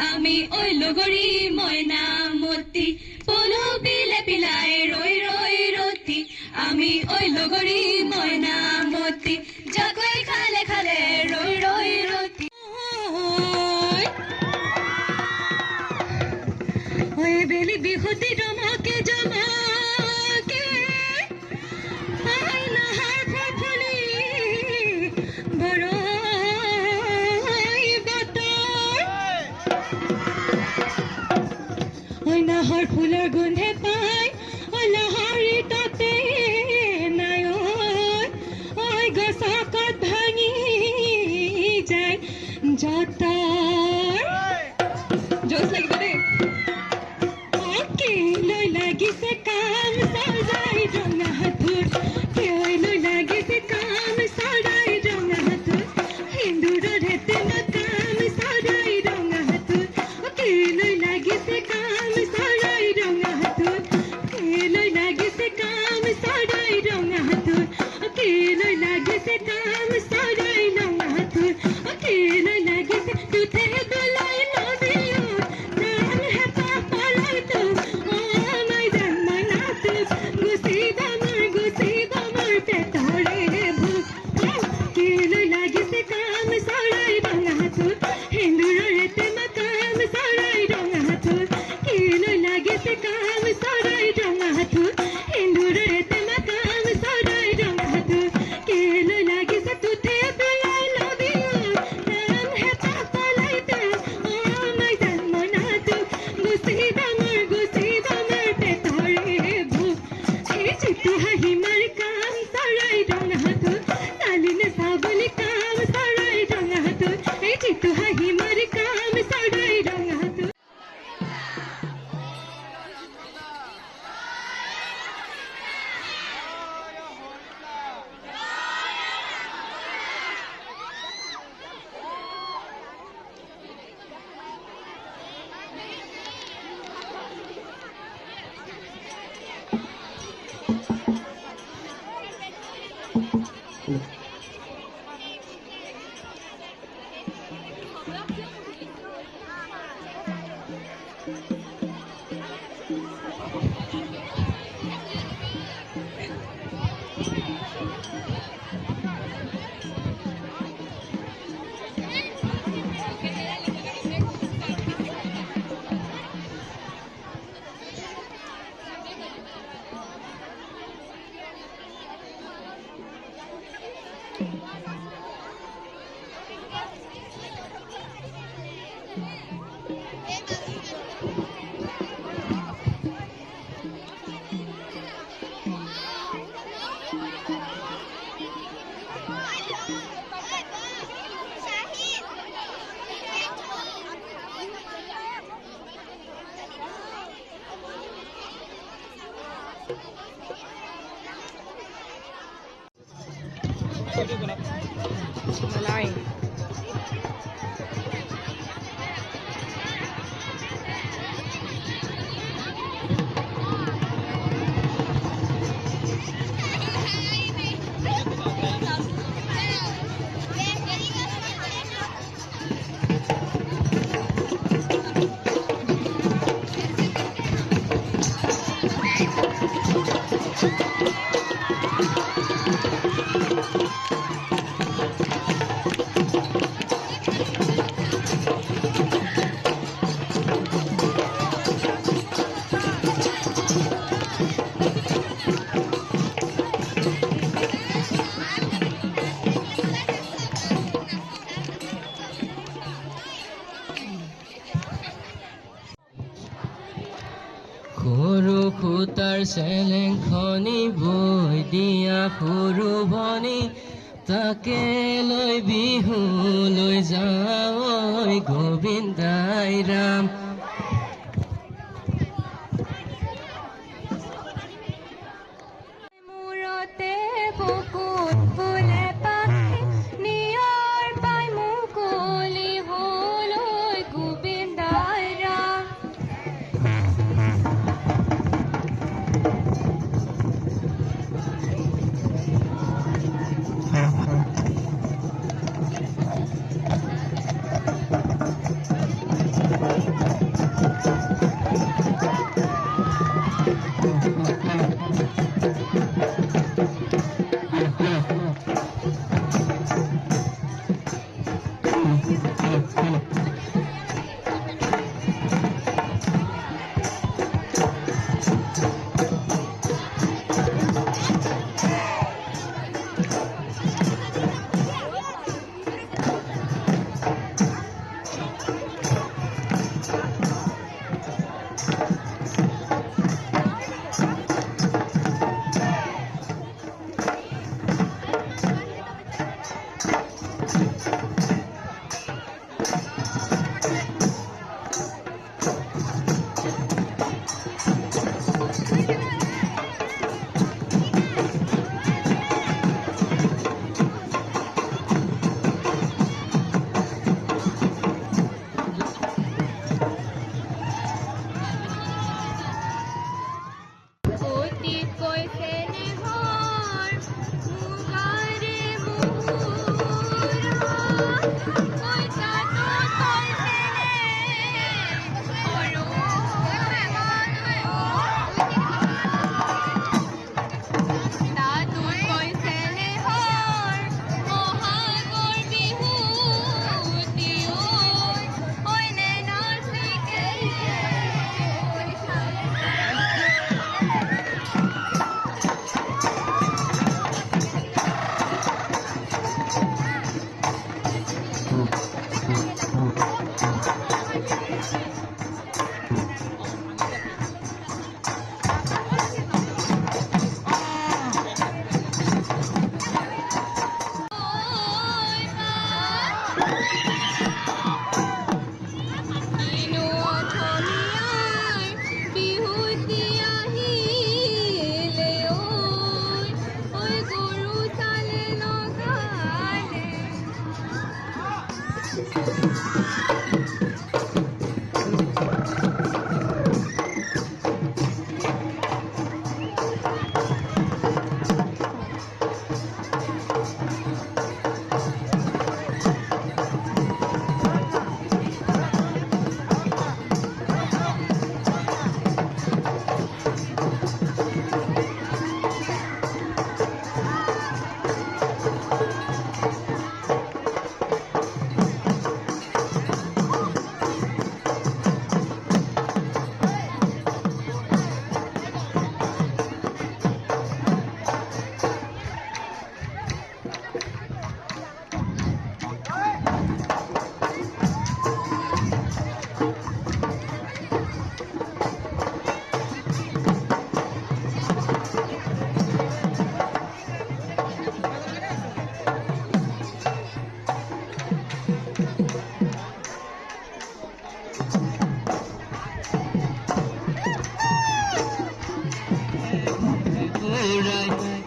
আমি ওই লগরি ময়না মতি পলো পিলে পিলাই রই রই রতি আমি ওই লগরি ময়না মতি জাগই খালে খালে রই রই রতি ওই বেলি বিহুতি জমাকে জমাকে আই নাহার ফুলি বড় নাহর ফুলের গন্ধে পাই ওই নাহরি তাতে নাই ওই গছকত ভাঙি যায় যতৰ জোচ লাগিব দেই লৈ লাগিছে কাম চৰাই ৰঙা হাতত লৈ লাগিছে কাম চৰাই ৰঙা হাতত হিন্দুৰৰ হেতে কাম চৰাই ৰঙা হাতত লৈ লাগিছে কাম চৰাই ৰঙা হাতত লৈ লাগিছে কাম চৰাই ৰঙা হাতত লৈ লাগিছে কাম চৰাই ৰঙা হাতত লৈ লাগিছে তুতে বলাই লবিও নাম হেতা পলাইতো মই জান মই নাতো গুচি দামৰ পেটৰে ভোক লৈ লাগিছে কাম চৰাই ৰঙা হাতত হিন্দুৰৰ হেতে কাম চৰাই ৰঙা হাতত লৈ লাগিছে কাম চৰাই ৰঙা হাতত হিন্দুৰৰ হেতে কাম চৰাই ৰঙা হাতত লৈ লাগিছে তুতে বলাই লবিও নাম হেতা পলাইতো মই জান মই নাতো গুচি দামৰ পেটৰে ভোক যিটো হাঁহি মাৰি কাম চৰাই ৰঙা হাতত চালিনে চাবলি কাম চৰাই ৰঙা হাতত যিটো হাঁহি মাৰি কাম চৰাই ৰঙা হাতত Malay. সৰু খুটাৰ চেলেংখনি বৈ দিয়া সৰু বনি তাকে লৈ বিহু লৈ যাওঁ গোবিন্দাই ৰাম মূৰতে বকুত ফুলে পাখি নিয়ৰ পাই মুকলি হলৈ গোবিন্দাই ৰাম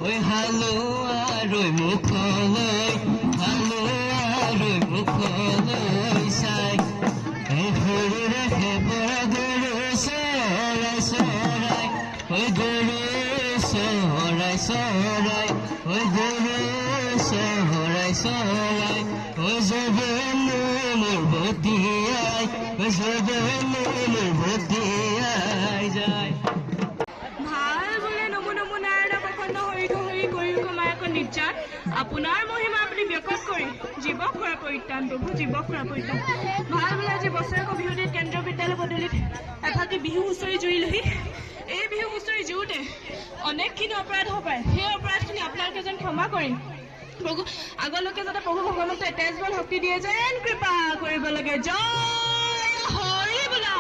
ঐ হালোৱা ৰৈ মুখলৈ হালোৱা ৰৈ মুখলৈ চাই সৰুৰে হেবৰা গৰু চৰাই চৰাই ঐ গৰু চৰাই চৰাই ঐ গৰু চৰাই চৰাই ঐ জবনো মোৰ বতিয়াই ঐ জবনো মোৰ বতিয়াই যায় আপোনাৰ মহিমা আপুনি ব্যকত কৰি জীৱক কৰা পৰিত্ৰাণ প্ৰভু জীৱক কৰা পৰিত্ৰাণ ভাল বোলে আজি বছৰেকৰ বিহুটিত কেন্দ্ৰীয় বিদ্যালয় পদূলিত এফাকি বিহু হুঁচৰি জুৰিলেহি এই বিহু হুঁচৰি জুৰুতে অনেকখিনি অপৰাধ হ'ব পাৰে সেই অপৰাধখিনি আপোনালোকে যেন ক্ষমা কৰি প্ৰভু আগলৈকে যাতে প্ৰভু ভগৱন্তই তেজ বল শক্তি দিয়ে যেন কৃপা কৰিব লাগে জয় হৰি বোলা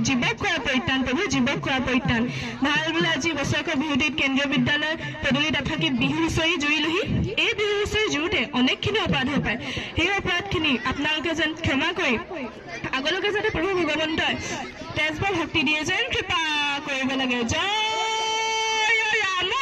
জীৱক কৰা পৰিত্ৰাণ প্ৰভু জীৱক কৰা পৰিত্ৰাণ ভাল বোলে আজি বছৰকৰ বিহুটিত কেন্দ্ৰীয় বিদ্যালয় পদূলিত আঠাকিত বিহু হুঁচৰি জুৰিলোহি এই বিহু হুঁচৰি জুৰুতে অনেকখিনি অপৰাধ হৈ পায় সেই অপৰাধখিনি আপোনালোকে যেন ক্ষমা কৰি আগলৈকে যাতে প্ৰভু ভগৱন্তই তেজবল শক্তি দিয়ে যেন কৃপা কৰিব লাগে জয় ৰাম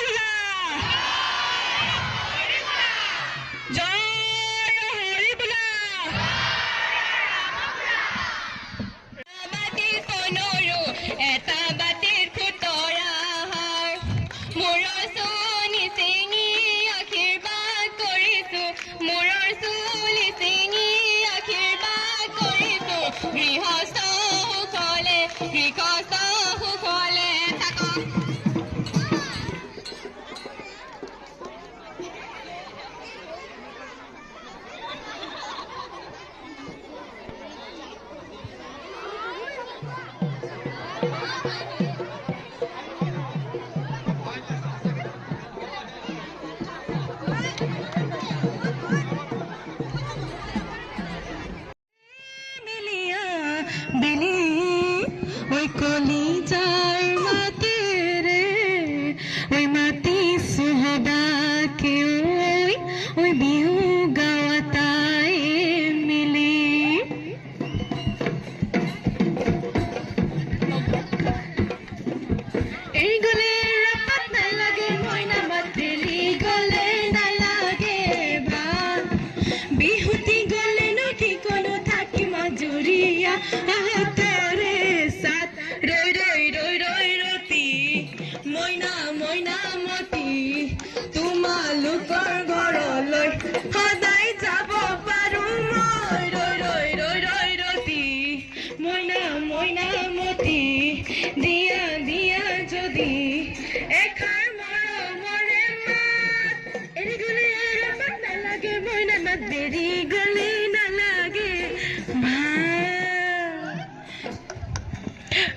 এখাৰ মৰমৰে মাত এৰি গ'লে আৰু আমাক নালাগে মইনা মাত বেৰি গ'লে নালাগে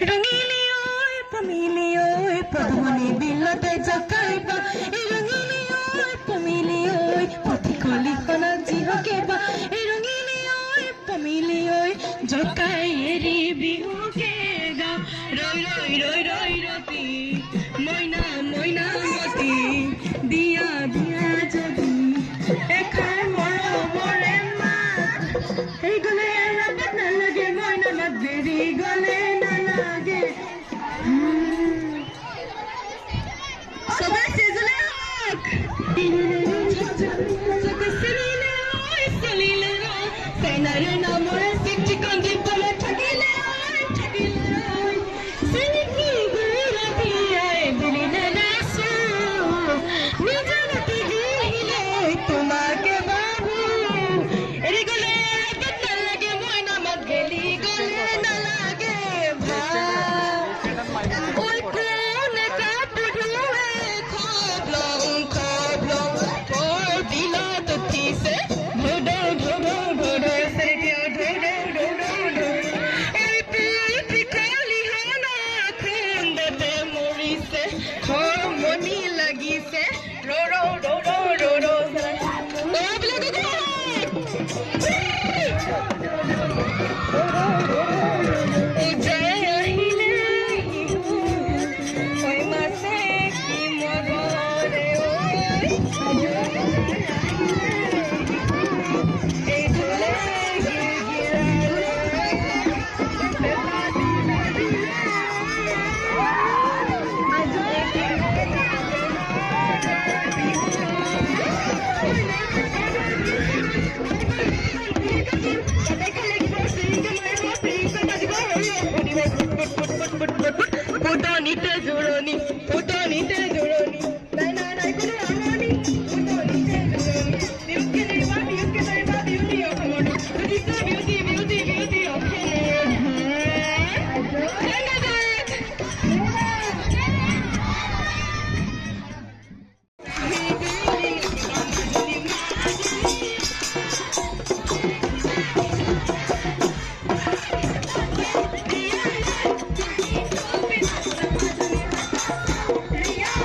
ৰঙিলি ঐ পমিলি ঐ পদুমণি বিলতে জকাইবা এই ৰঙিলি ঐ পমিলি ঐ পথিকলিখনত যিহকে বা এই ৰঙিলি ঐ পমিলি ঐ জকাই এৰি বিহুকে গাওঁ ৰৈ ৰৈ ৰৈ ৰৈ ৰতি মইনা মইনা মতি দিয়া দিয়া যদি এখাৰ মৰমৰে মাত এই গ'লে আমাক নালাগে মইনা মাত বেৰি গ'লে নালাগে সবাই চেজলে হওক চলিলে ঐ চলিলে চেনাৰে নামৰে চিঠি কন্দি পলে থাকিলে ঐ চিনিকি গুৰাটিয়াই দিলিনে নাচো নিজে ৰাতি গিলে তোমাকে বাবু এৰি গ'লে আমাক নালাগে মইনা মাত গেলি গ'লে নালাগে ঐ কোন কাপড়ে খবলং খবলং পৰ দিলত উঠিছে ঢোডৌ ঢোডৌ ঢোডৌ চেৰিয়া ঢোডৌ ঢোডৌ ঢোডৌ এই পিঠি খলিহনা খুন্দতে মৰিছে মনি লাগিছে ৰৌ ৰৌ ৰৌ ৰৌ ৰৌ উজাই আহিলে ঐ মাছে কি মৰমৰে এই ঢোলে ফুটনিতে জোৰণি ফুটনিতে জোৰণি নাই নাই নাই কোনো আমনি ফুটনিতে জোৰণি বিউটি নিবা বিউটি নিবা বিউটি অসমৰ বুজিছা বিউটি বিউটি বিউটি অসমৰ Yeah.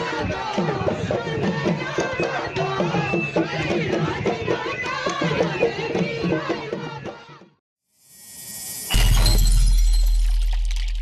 Bye.